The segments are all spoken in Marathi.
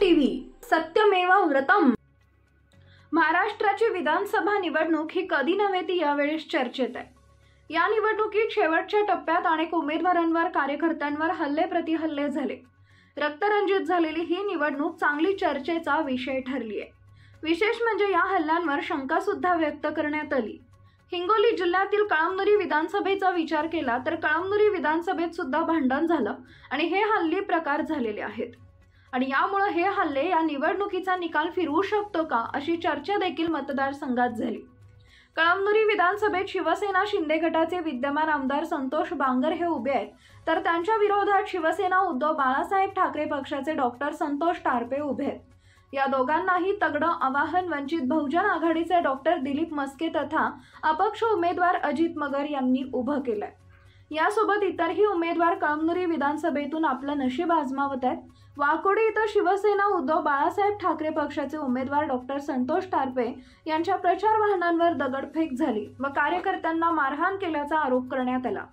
टीव्ही सत्यमेव व्रतम। महाराष्ट्राची विधानसभा निवडणूक ही कधी नव्हे ती यावेळेस चर्चेत आहे। या निवडणुकीत शेवटच्या टप्प्यात अनेक उमेदवारांवर कार्यकर्त्यांवर हल्ले प्रतिहल्ले झाले। रक्तरंजित झालेली ही निवडणूक चांगली चर्चेचा विषय ठरली आहे। विशेष म्हणजे या हल्ल्यांवर शंका सुद्धा व्यक्त करण्यात आली। हिंगोली जिल्ह्यातील कळमनुरी विधानसभेचा विचार केला तर कळमनुरी विधानसभेत सुद्धा भांडण झालं आणि हे हल्ली प्रकार झालेले आहेत आणि यामुळे हे हल्ले या निवडणुकीचा निकाल फिरवू शकतो का अशी चर्चा देखील मतदारसंघात झाली। कळमनुरी विधानसभेत शिवसेना शिंदे गटाचे विद्यमान आमदार संतोष बांगर हे उभे आहेत, तर त्यांच्या विरोधात शिवसेना उद्धव बाळासाहेब ठाकरे पक्षाचे डॉक्टर संतोष टारपे उभे आहेत। या दोघांनाही तगडं आवाहन वंचित बहुजन आघाडीचे डॉक्टर दिलीप मस्के तथा अपक्ष उमेदवार अजित मगर यांनी उभं केलंय। यासोबत इतरही उमेदवार कळमनुरी विधानसभेतून आपलं नशीब आजमावत आहेत। वाकोडी इथं शिवसेना उद्धव बाळासाहेब ठाकरे पक्षाचे उमेदवार डॉक्टर संतोष टारपे यांच्या प्रचार वाहनांवर दगडफेक झाली व कार्यकर्त्यांना मारहाण केल्याचा आरोप करण्यात आला।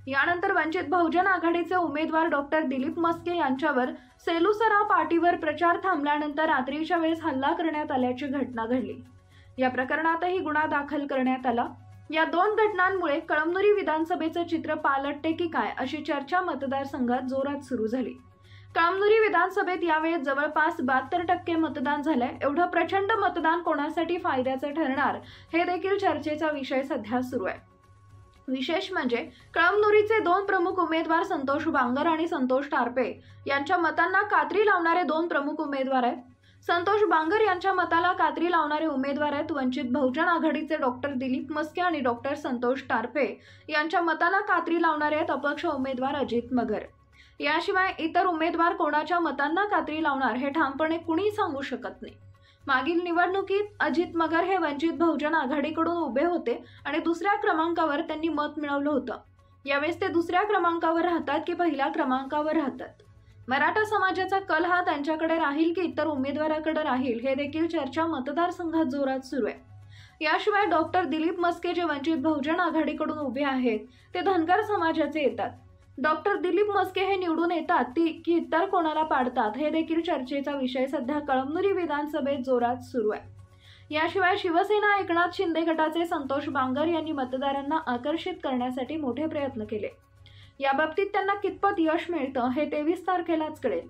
यानंतर वंचित बहुजन आघाडीचे उमेदवार डॉक्टर दिलीप मस्के यांच्यावर सेलूसरा पाटीवर प्रचार थांबल्यानंतर रात्रीच्या वेळेस हल्ला करण्यात आल्याची घटना घडली। या प्रकरणातही गुन्हा दाखल करण्यात आला। या दोन घटनांमुळे कळमनुरी विधानसभेचं चित्र पालटते की काय अशी चर्चा मतदारसंघात जोरात सुरू झाली। कळमनुरी विधानसभेत यावेळी जवळपास 72% मतदान झालंय। एवढं प्रचंड मतदान कोणासाठी फायद्याचं ठरणार हे देखील चर्चेचा विषय सध्या सुरू आहे। विशेष म्हणजे कळमनुरीचे दोन प्रमुख उमेदवार संतोष बांगर आणि संतोष टारपे यांच्या मतांना कात्री लावणारे दोन प्रमुख उमेदवार आहेत। संतोष बांगर यांच्या मताला कात्री लावणारे उमेदवार आहेत वंचित बहुजन आघाडीचे डॉक्टर दिलीप मस्के आणि डॉक्टर संतोष टारपे यांच्या मताला कात्री लावणारे आहेत अपक्ष उमेदवार अजित मगर। याशिवाय इतर उमेदवार कोणाच्या मतांना कात्री लावणार हे ठामपणे कुणी सांगू शकत नाही। मागील निवडणुकीत अजित मगर हे वंचित बहुजन आघाडीकडून उभे होते आणि दुसऱ्या क्रमांकावर त्यांनी मत मिळवलं होतं। यावेळेस ते दुसऱ्या क्रमांकावर राहतात की पहिल्या क्रमांकावर राहतात? मराठा समाजाचा कल हा त्यांच्याकडे राहील की इतर उमेदवाराकडे राहील हे देखील चर्चा मतदारसंघात जोरात सुरू आहे। याशिवाय डॉक्टर दिलीप मस्के जे वंचित बहुजन आघाडीकडून उभे आहेत ते धनगर समाजाचे येतात। डॉक्टर दिलीप मस्के हे निवडून येतात की इतर कोणाला पाडतात हे देखील चर्चेचा विषय सध्या कळमनुरी विधानसभेत जोरात सुरू आहे। याशिवाय शिवसेना एकनाथ शिंदे गटाचे संतोष बांगर यांनी मतदारांना आकर्षित करण्यासाठी मोठे प्रयत्न केले। याबाबतीत त्यांना कितपत यश मिळतं हे 23 तारखेलाच कळेल।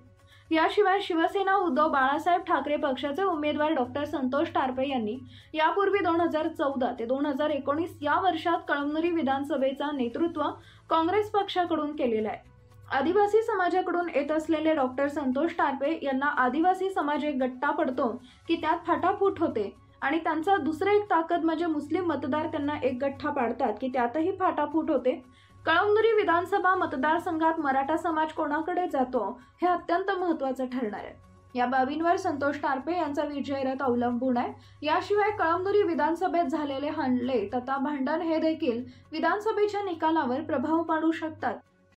याशिवाय शिवसेना उद्धव बाळासाहेब ठाकरे पक्षाचे उमेदवार डॉक्टर संतोष टारपे यांनी यापूर्वी 2014 ते 2019 या वर्षात कळमनुरी विधानसभेचा नेतृत्व काँग्रेस पक्षाकडून केलेला आहे। आदिवासी समाजाकडून येत असलेले डॉक्टर संतोष टारपे यांना आदिवासी समाज एक गट्टा पडतो की त्यात फाटाफूट होते आणि त्यांचा दुसरे एक ताकद म्हणजे मुस्लिम मतदार त्यांना एक गठ्ठा पाडतात की त्यातही फाटाफूट होते। कळमनुरी विधानसभा मतदारसंघात मराठा समाज कोणाकडे जातो हे अत्यंत महत्त्वाचं ठरणार आहे। या बाबींवर संतोष टारपे यांचा विजयरथ अवलंबून आहे। याशिवाय कळमनुरी विधानसभेत झालेले हल्ले तथा भांडण हे देखील विधानसभेच्या निकालावर प्रभाव पाडू शकतात।